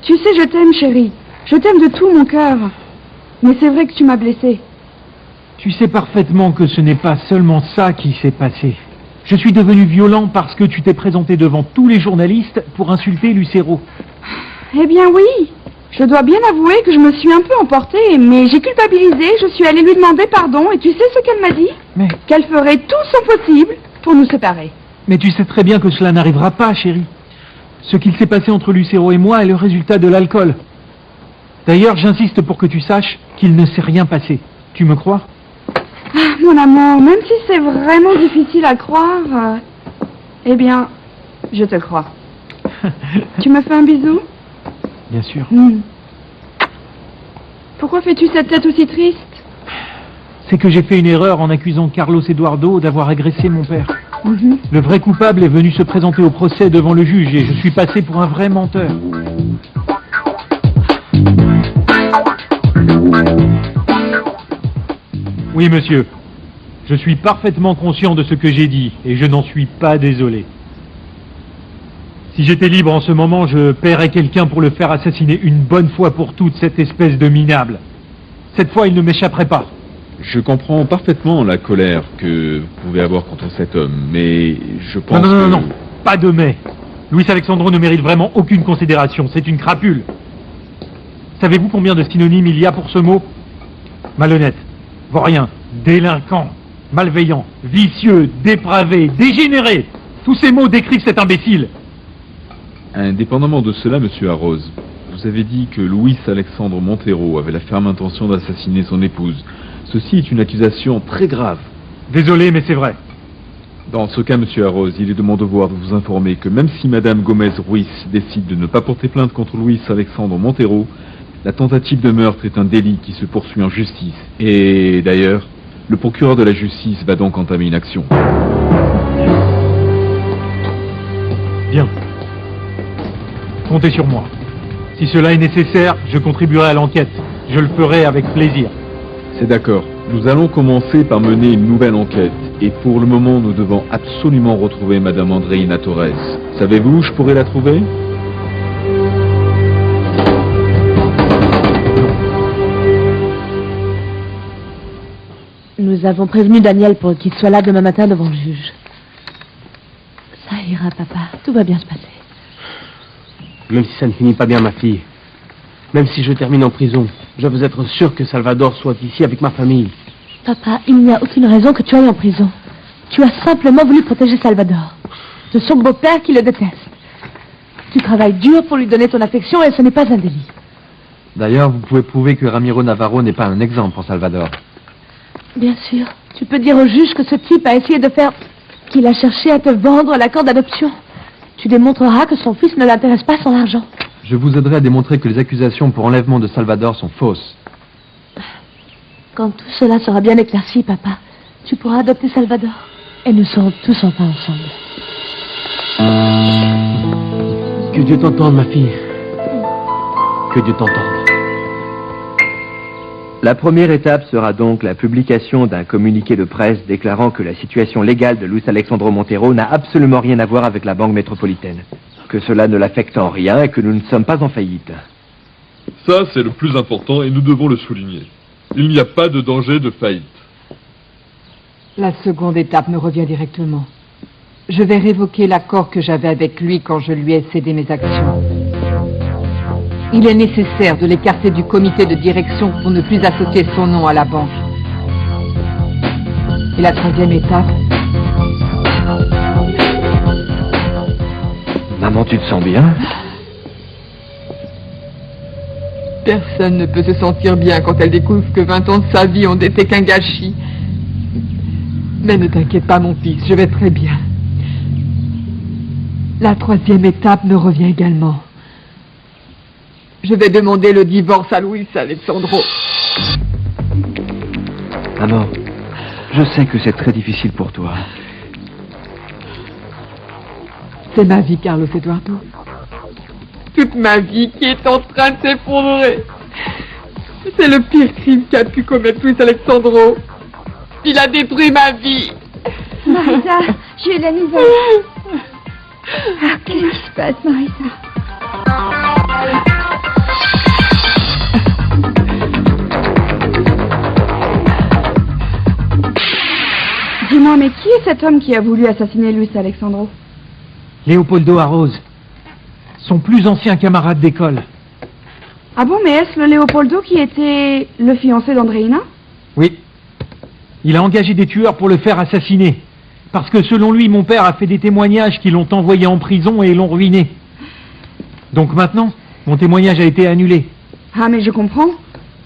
[SPEAKER 12] Tu sais, je t'aime, chérie. Je t'aime de tout mon cœur.
[SPEAKER 13] Mais c'est vrai que tu m'as blessée.
[SPEAKER 4] Tu sais parfaitement que ce n'est pas seulement ça qui s'est passé. Je suis devenu violent parce que tu t'es présenté devant tous les journalistes pour insulter Lucero.
[SPEAKER 13] Eh bien oui, je dois bien avouer que je me suis un peu emportée, mais j'ai culpabilisé, je suis allée lui demander pardon, et tu sais ce qu'elle m'a dit?
[SPEAKER 4] Mais...
[SPEAKER 13] Qu'elle ferait tout son possible pour nous séparer.
[SPEAKER 4] Mais tu sais très bien que cela n'arrivera pas, chérie. Ce qu'il s'est passé entre Lucero et moi est le résultat de l'alcool. D'ailleurs, j'insiste pour que tu saches qu'il ne s'est rien passé. Tu me crois?
[SPEAKER 13] Ah, mon amour, même si c'est vraiment difficile à croire, eh bien, je te crois. Tu me fais un bisou?
[SPEAKER 4] Bien sûr.
[SPEAKER 13] Pourquoi fais-tu cette tête aussi triste?
[SPEAKER 4] C'est que j'ai fait une erreur en accusant Carlos Eduardo d'avoir agressé mon père. Le vrai coupable est venu se présenter au procès devant le juge et je suis passé pour un vrai menteur. Oui, monsieur. Je suis parfaitement conscient de ce que j'ai dit et je n'en suis pas désolé. Si j'étais libre en ce moment, je paierais quelqu'un pour le faire assassiner une bonne fois pour toutes, cette espèce de minable. Cette fois, il ne m'échapperait pas.
[SPEAKER 9] Je comprends parfaitement la colère que vous pouvez avoir contre cet homme, mais je pense
[SPEAKER 4] Non, pas de mais. Luis Alexandro ne mérite vraiment aucune considération, c'est une crapule. Savez-vous combien de synonymes il y a pour ce mot? Malhonnête, vaurien, délinquant, malveillant, vicieux, dépravé, dégénéré. Tous ces mots décrivent cet imbécile.
[SPEAKER 9] Indépendamment de cela, monsieur Arroz, vous avez dit que Luis Alexandre Montero avait la ferme intention d'assassiner son épouse. Ceci est une accusation très grave.
[SPEAKER 4] Désolé, mais c'est vrai.
[SPEAKER 9] Dans ce cas, monsieur Arroz, il est de mon devoir de vous informer que même si madame Gomez Ruiz décide de ne pas porter plainte contre Luis Alexandre Montero, la tentative de meurtre est un délit qui se poursuit en justice. Et d'ailleurs, le procureur de la justice va donc entamer une action.
[SPEAKER 4] Bien. Comptez sur moi. Si cela est nécessaire, je contribuerai à l'enquête. Je le ferai avec plaisir.
[SPEAKER 9] C'est d'accord. Nous allons commencer par mener une nouvelle enquête. Et pour le moment, nous devons absolument retrouver madame Andreina Torres. Savez-vous où je pourrais la trouver?
[SPEAKER 3] Nous avons prévenu Daniel pour qu'il soit là demain matin devant le juge. Ça ira, papa. Tout va bien se passer.
[SPEAKER 8] Même si ça ne finit pas bien, ma fille. Même si je termine en prison, je veux être sûr que Salvador soit ici avec ma famille.
[SPEAKER 3] Papa, il n'y a aucune raison que tu ailles en prison. Tu as simplement voulu protéger Salvador de son beau-père qui le déteste. Tu travailles dur pour lui donner ton affection et ce n'est pas un délit.
[SPEAKER 7] D'ailleurs, vous pouvez prouver que Ramiro Navarro n'est pas un exemple pour Salvador.
[SPEAKER 3] Bien sûr. Tu peux dire au juge que ce type a essayé de faire... qu'il a cherché à te vendre l'accord d'adoption. Tu démontreras que son fils ne l'intéresse pas son argent.
[SPEAKER 7] Je vous aiderai à démontrer que les accusations pour enlèvement de Salvador sont fausses.
[SPEAKER 3] Quand tout cela sera bien éclairci, papa, tu pourras adopter Salvador. Et nous serons tous enfin ensemble.
[SPEAKER 8] Que Dieu t'entende, ma fille. Que Dieu t'entende.
[SPEAKER 7] La première étape sera donc la publication d'un communiqué de presse déclarant que la situation légale de Luis Alexandro Montero n'a absolument rien à voir avec la Banque métropolitaine. Que cela ne l'affecte en rien et que nous ne sommes pas en faillite.
[SPEAKER 10] Ça, c'est le plus important et nous devons le souligner. Il n'y a pas de danger de faillite.
[SPEAKER 12] La seconde étape me revient directement. Je vais révoquer l'accord que j'avais avec lui quand je lui ai cédé mes actions. Il est nécessaire de l'écarter du comité de direction pour ne plus associer son nom à la banque. Et la troisième étape...
[SPEAKER 7] Maman, tu te sens bien?
[SPEAKER 12] Personne ne peut se sentir bien quand elle découvre que 20 ans de sa vie ont été qu'un gâchis. Mais ne t'inquiète pas, mon fils, je vais très bien. La troisième étape me revient également. Je vais demander le divorce à Luis Alexandro.
[SPEAKER 7] Maman, je sais que c'est très difficile pour toi.
[SPEAKER 12] C'est ma vie, Carlos Eduardo. Toute ma vie qui est en train de s'effondrer. C'est le pire crime qu'a pu commettre Luis Alexandro. Il a détruit ma vie.
[SPEAKER 13] Marisa, j'ai eu la nouvelle. Ah, qu'est-ce qui se passe, Marisa? est cet homme qui a voulu assassiner Luis Alexandro?
[SPEAKER 4] Leopoldo Arroz, son plus ancien camarade d'école.
[SPEAKER 13] Ah bon, mais est-ce le Leopoldo qui était le fiancé d'Andreina?
[SPEAKER 4] Oui. Il a engagé des tueurs pour le faire assassiner. Parce que selon lui, mon père a fait des témoignages qui l'ont envoyé en prison et l'ont ruiné. Donc maintenant, mon témoignage a été annulé.
[SPEAKER 13] Ah, mais je comprends.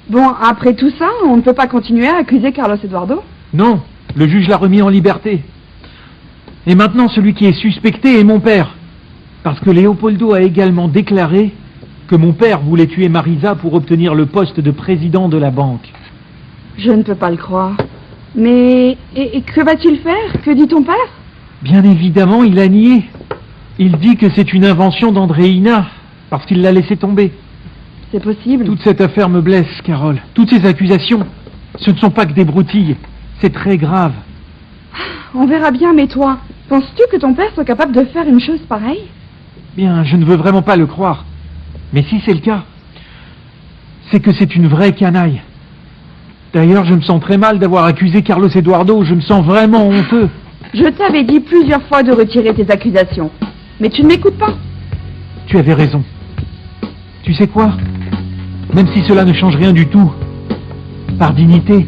[SPEAKER 13] Bon, après tout ça, on ne peut pas continuer à accuser Carlos Eduardo?
[SPEAKER 4] Non, le juge l'a remis en liberté. Et maintenant, celui qui est suspecté est mon père. Parce que Leopoldo a également déclaré que mon père voulait tuer Marisa pour obtenir le poste de président de la banque.
[SPEAKER 13] Je ne peux pas le croire. Mais et que va-t-il faire? Que dit ton père?
[SPEAKER 4] Bien évidemment, il a nié. Il dit que c'est une invention d'Andreina, parce qu'il l'a laissé tomber.
[SPEAKER 13] C'est possible.
[SPEAKER 4] Toute cette affaire me blesse, Carole. Toutes ces accusations, ce ne sont pas que des broutilles. C'est très grave.
[SPEAKER 13] On verra bien, mais toi, penses-tu que ton père soit capable de faire une chose pareille?
[SPEAKER 4] Bien, je ne veux vraiment pas le croire. Mais si c'est le cas, c'est que c'est une vraie canaille. D'ailleurs, je me sens très mal d'avoir accusé Carlos Eduardo. Je me sens vraiment honteux.
[SPEAKER 13] Je t'avais dit plusieurs fois de retirer tes accusations. Mais tu ne m'écoutes pas.
[SPEAKER 4] Tu avais raison. Tu sais quoi? Même si cela ne change rien du tout, par dignité,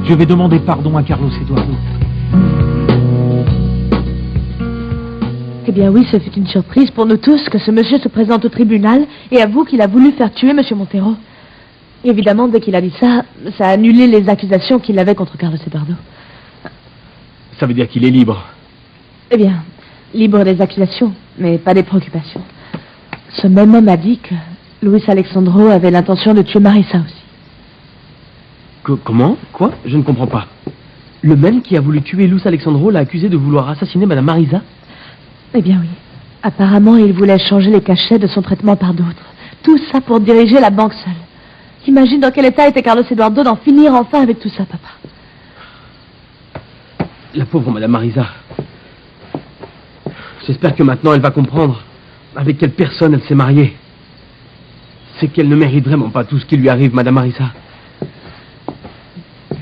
[SPEAKER 4] je vais demander pardon à Carlos Eduardo.
[SPEAKER 3] Eh bien oui, ce fut une surprise pour nous tous que ce monsieur se présente au tribunal et avoue qu'il a voulu faire tuer monsieur Montero. Évidemment, dès qu'il a dit ça, ça a annulé les accusations qu'il avait contre Carlos Eduardo.
[SPEAKER 16] Ça veut dire qu'il est libre.
[SPEAKER 3] Eh bien, libre des accusations, mais pas des préoccupations. Ce même homme a dit que Luis Alexandro avait l'intention de tuer Marisa aussi.
[SPEAKER 16] Comment? Quoi? Je ne comprends pas. Le même qui a voulu tuer Luis Alexandro l'a accusé de vouloir assassiner Madame Marisa?
[SPEAKER 3] Eh bien oui. Apparemment, il voulait changer les cachets de son traitement par d'autres. Tout ça pour diriger la banque seule. Imagine dans quel état était Carlos Eduardo d'en finir enfin avec tout ça, papa.
[SPEAKER 16] La pauvre Madame Marisa. J'espère que maintenant elle va comprendre avec quelle personne elle s'est mariée. C'est qu'elle ne mérite vraiment pas tout ce qui lui arrive, Madame Marisa.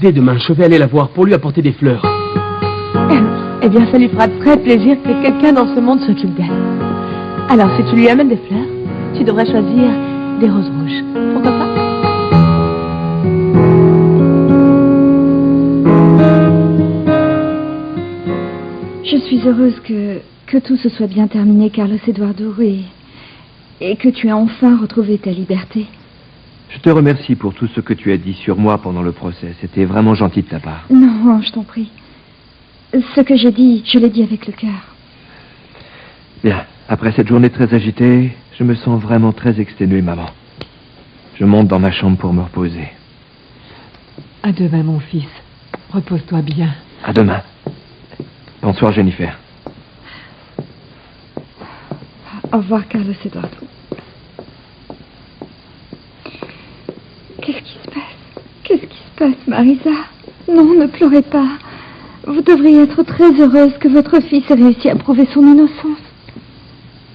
[SPEAKER 16] Dès demain, je vais aller la voir pour lui apporter des fleurs.
[SPEAKER 3] Eh bien, ça lui fera très plaisir que quelqu'un dans ce monde s'occupe d'elle. Alors, si tu lui amènes des fleurs, tu devrais choisir des roses rouges. Pourquoi pas?
[SPEAKER 13] Je suis heureuse que tout se soit bien terminé, Carlos Eduardo, et que tu aies enfin retrouvé ta liberté.
[SPEAKER 7] Je te remercie pour tout ce que tu as dit sur moi pendant le procès. C'était vraiment gentil de ta part.
[SPEAKER 13] Non, je t'en prie. Ce que j'ai dit, je l'ai dit avec le cœur.
[SPEAKER 7] Bien, après cette journée très agitée, je me sens vraiment très exténué, maman. Je monte dans ma chambre pour me reposer.
[SPEAKER 12] À demain, mon fils. Repose-toi bien.
[SPEAKER 7] À demain. Bonsoir, Jennifer.
[SPEAKER 13] Au revoir, Carlos Eduardo. Qu'est-ce qui se passe? Qu'est-ce qui se passe, Marisa? Non, ne pleurez pas. Vous devriez être très heureuse que votre fils ait réussi à prouver son innocence.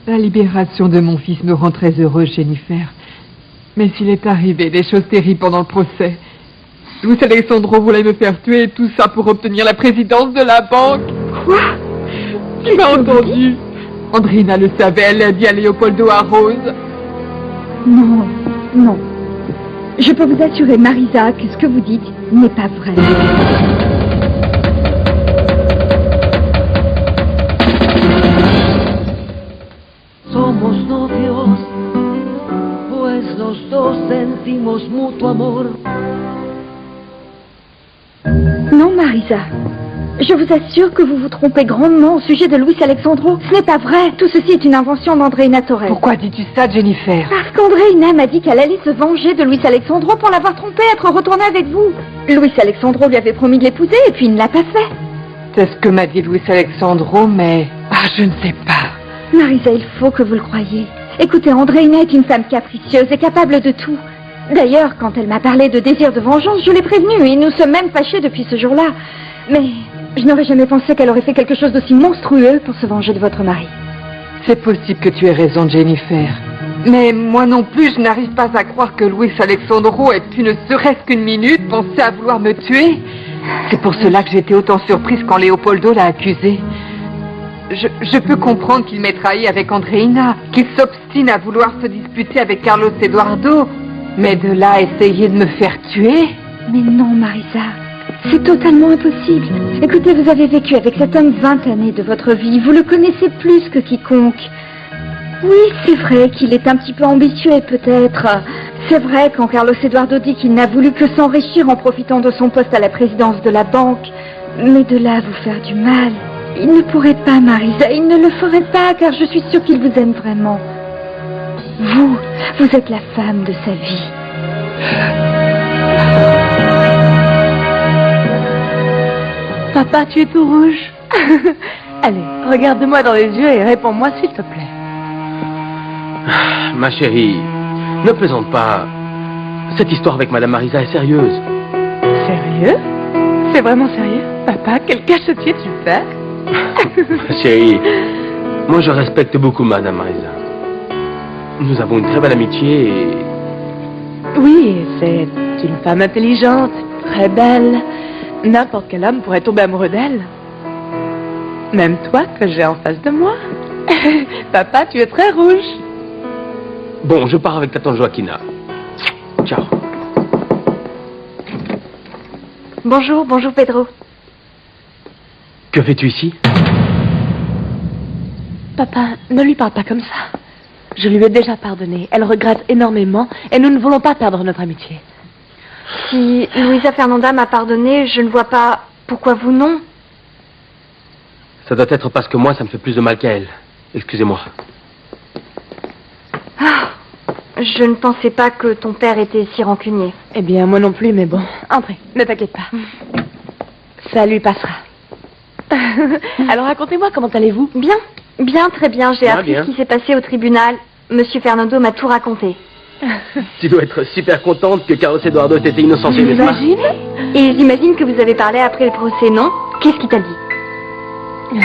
[SPEAKER 12] La libération de mon fils me rend très heureuse, Jennifer. Mais s'il est arrivé des choses terribles pendant le procès, Luis Alexandro voulait me faire tuer et tout ça pour obtenir la présidence de la banque.
[SPEAKER 13] Quoi?
[SPEAKER 12] Tu m'as entendu? Andreina le savait, elle l'a dit à Leopoldo Arroz.
[SPEAKER 13] Non, non. Je peux vous assurer, Marisa, que ce que vous dites n'est pas vrai.
[SPEAKER 1] Somos novios, pues los dos sentimos mutuo amor.
[SPEAKER 13] Non, Marisa. Je vous assure que vous vous trompez grandement au sujet de Luis Alexandro. Ce n'est pas vrai. Tout ceci est une invention d'Andreina Torres.
[SPEAKER 12] Pourquoi dis-tu ça, Jennifer?
[SPEAKER 13] Parce qu'Andreina m'a dit qu'elle allait se venger de Luis Alexandro pour l'avoir trompé, être retournée avec vous. Luis Alexandro lui avait promis de l'épouser et puis il ne l'a pas fait.
[SPEAKER 12] C'est ce que m'a dit Luis Alexandro, mais... Ah, je ne sais pas.
[SPEAKER 13] Marisa, il faut que vous le croyiez. Écoutez, Andreina est une femme capricieuse et capable de tout. D'ailleurs, quand elle m'a parlé de désir de vengeance, je l'ai prévenue et nous sommes même fâchés depuis ce jour-là. Mais je n'aurais jamais pensé qu'elle aurait fait quelque chose d'aussi monstrueux pour se venger de votre mari.
[SPEAKER 12] C'est possible que tu aies raison, Jennifer. Mais moi non plus, je n'arrive pas à croire que Luis Alexandro ait pu ne serait-ce qu'une minute penser à vouloir me tuer. C'est pour cela que j'étais autant surprise quand Leopoldo l'a accusé. Je peux comprendre qu'il m'ait trahi avec Andreina, qu'il s'obstine à vouloir se disputer avec Carlos Eduardo, mais de là à essayer de me faire tuer...
[SPEAKER 13] Mais non, Marisa, c'est totalement impossible. Écoutez, vous avez vécu avec cet homme 20 années de votre vie, vous le connaissez plus que quiconque. Oui, c'est vrai qu'il est un petit peu ambitieux, peut-être. C'est vrai quand Carlos Eduardo dit qu'il n'a voulu que s'enrichir en profitant de son poste à la présidence de la banque. Mais de là à vous faire du mal, il ne pourrait pas, Marisa, il ne le ferait pas, car je suis sûre qu'il vous aime vraiment. Vous êtes la femme de sa vie.
[SPEAKER 3] Papa, tu es tout rouge. Allez, regarde-moi dans les yeux et réponds-moi s'il te plaît.
[SPEAKER 16] Ma chérie, ne plaisante pas. Cette histoire avec Madame Marisa est sérieuse.
[SPEAKER 3] Sérieux? C'est vraiment sérieux? Papa, quel cachetier tu fais?
[SPEAKER 16] Ma chérie, moi je respecte beaucoup Madame Marisa. Nous avons une très belle amitié et...
[SPEAKER 3] Oui, c'est une femme intelligente, très belle. N'importe quel homme pourrait tomber amoureux d'elle. Même toi que j'ai en face de moi. Papa, tu es très rouge.
[SPEAKER 16] Bon, je pars avec ta tante Joaquina. Ciao.
[SPEAKER 6] Bonjour Pedro.
[SPEAKER 16] Que fais-tu ici?
[SPEAKER 3] Papa, ne lui parle pas comme ça. Je lui ai déjà pardonné. Elle regrette énormément et nous ne voulons pas perdre notre amitié.
[SPEAKER 6] Si Luisa Fernanda m'a pardonné, je ne vois pas pourquoi vous non.
[SPEAKER 16] Ça doit être parce que moi, ça me fait plus de mal qu'à elle. Excusez-moi.
[SPEAKER 6] Ah, je ne pensais pas que ton père était si rancunier.
[SPEAKER 3] Eh bien, moi non plus, mais bon. Entrez, ne t'inquiète pas. Ça lui passera. Alors, racontez-moi, comment allez-vous?
[SPEAKER 6] Bien, très bien. J'ai appris ce qui s'est passé au tribunal. Monsieur Fernando m'a tout raconté.
[SPEAKER 16] Tu dois être super contente que Carlos Eduardo ait été innocenté, n'est-ce pas?
[SPEAKER 6] J'imagine. Et j'imagine que vous avez parlé après le procès, non? Qu'est-ce qu'il t'a dit?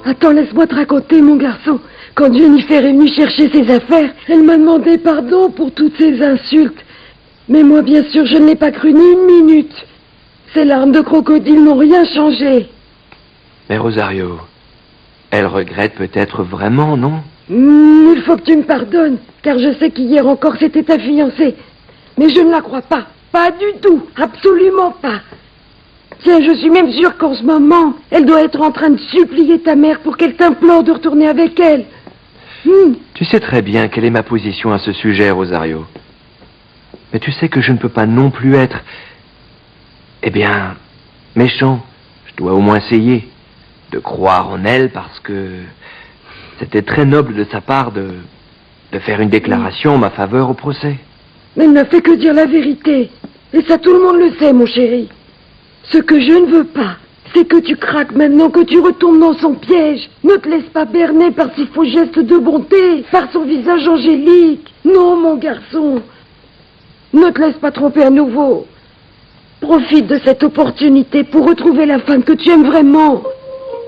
[SPEAKER 14] Attends, laisse-moi te raconter, mon garçon. Quand Jennifer est venue chercher ses affaires, elle m'a demandé pardon pour toutes ces insultes. Mais moi, bien sûr, je ne l'ai pas cru ni une minute. Ces larmes de crocodile n'ont rien changé.
[SPEAKER 7] Mais Rosario, elle regrette peut-être vraiment, non?
[SPEAKER 14] Il faut que tu me pardonnes, car je sais qu'hier encore c'était ta fiancée. Mais je ne la crois pas. Pas du tout. Absolument pas. Tiens, je suis même sûre qu'en ce moment, elle doit être en train de supplier ta mère pour qu'elle t'implore de retourner avec elle.
[SPEAKER 7] Tu sais très bien quelle est ma position à ce sujet, Rosario. Mais tu sais que je ne peux pas non plus être... Eh bien, méchant. Je dois au moins essayer de croire en elle parce que... C'était très noble de sa part de faire une déclaration en ma faveur au procès.
[SPEAKER 14] Mais elle n'a fait que dire la vérité. Et ça, tout le monde le sait, mon chéri. Ce que je ne veux pas, c'est que tu craques maintenant, que tu retombes dans son piège. Ne te laisse pas berner par ses faux gestes de bonté, par son visage angélique. Non, mon garçon. Ne te laisse pas tromper à nouveau. Profite de cette opportunité pour retrouver la femme que tu aimes vraiment.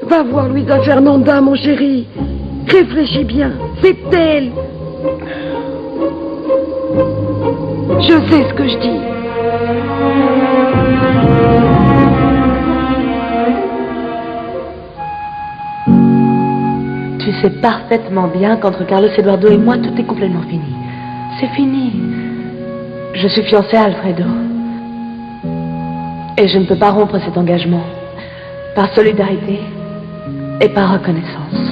[SPEAKER 14] Va voir Luisa Fernanda, mon chéri. Réfléchis bien, c'est elle. Je sais ce que je dis.
[SPEAKER 3] Tu sais parfaitement bien qu'entre Carlos Eduardo et moi, tout est complètement fini. C'est fini. Je suis fiancée à Alfredo. Et je ne peux pas rompre cet engagement. Par solidarité et par reconnaissance.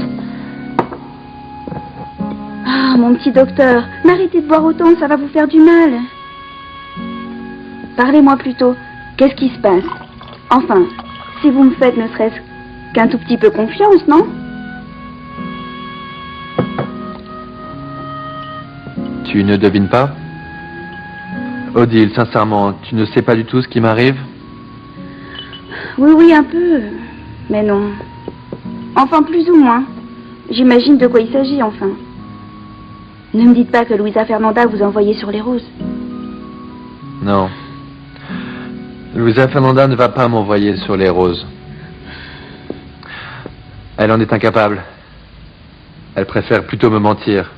[SPEAKER 13] Ah, mon petit docteur, n'arrêtez de boire autant, ça va vous faire du mal. Parlez-moi plutôt. Qu'est-ce qui se passe? Enfin, si vous me faites ne serait-ce qu'un tout petit peu confiance, non?
[SPEAKER 7] Tu ne devines pas? Odile, sincèrement, tu ne sais pas du tout ce qui m'arrive?
[SPEAKER 13] Oui, un peu. Mais non. Enfin, plus ou moins. J'imagine de quoi il s'agit, enfin. Ne me dites pas que Luisa Fernanda vous a envoyé sur les roses.
[SPEAKER 7] Non. Luisa Fernanda ne va pas m'envoyer sur les roses. Elle en est incapable. Elle préfère plutôt me mentir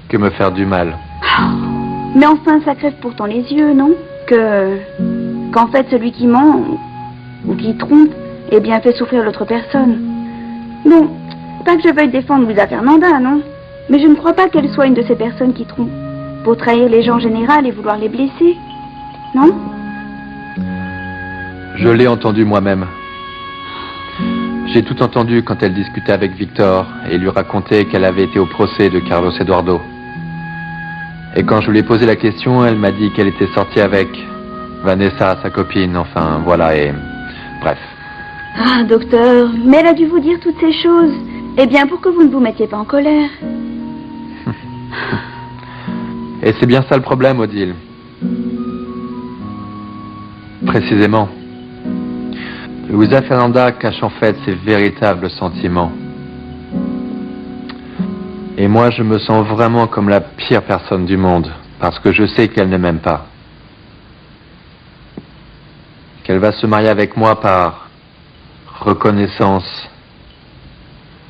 [SPEAKER 7] que me faire du mal.
[SPEAKER 13] Mais enfin, ça crève pourtant les yeux, non? Que
[SPEAKER 17] qu'en fait celui qui ment ou qui trompe, eh bien fait souffrir l'autre personne. Non, pas que je veuille défendre Louisa Fernanda, non. Mais je ne crois pas qu'elle soit une de ces personnes qui trompent, pour trahir les gens en général et vouloir les blesser. Non?
[SPEAKER 7] Je l'ai entendu moi-même. J'ai tout entendu quand elle discutait avec Victor et lui racontait qu'elle avait été au procès de Carlos Eduardo. Et quand je lui ai posé la question, elle m'a dit qu'elle était sortie avec Vanessa, sa copine, enfin voilà, et bref.
[SPEAKER 17] Ah, docteur, mais elle a dû vous dire toutes ces choses. Eh bien, pour que vous ne vous mettiez pas en colère.
[SPEAKER 7] Et c'est bien ça le problème, Odile. Précisément. Louisa Fernanda cache en fait ses véritables sentiments. Et moi, je me sens vraiment comme la pire personne du monde, parce que je sais qu'elle ne m'aime pas. Qu'elle va se marier avec moi par reconnaissance,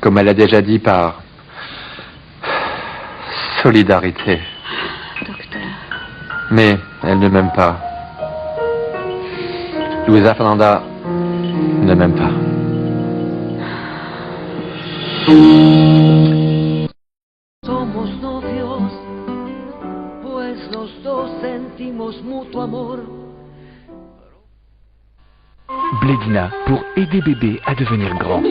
[SPEAKER 7] comme elle a déjà dit, par solidarité.
[SPEAKER 17] Docteur.
[SPEAKER 7] Mais elle ne m'aime pas. Louisa Fernanda ne m'aime pas.
[SPEAKER 1] Somos novios, pues los dos sentimos mutuo amor.
[SPEAKER 18] Blédina pour aider bébé à devenir grand.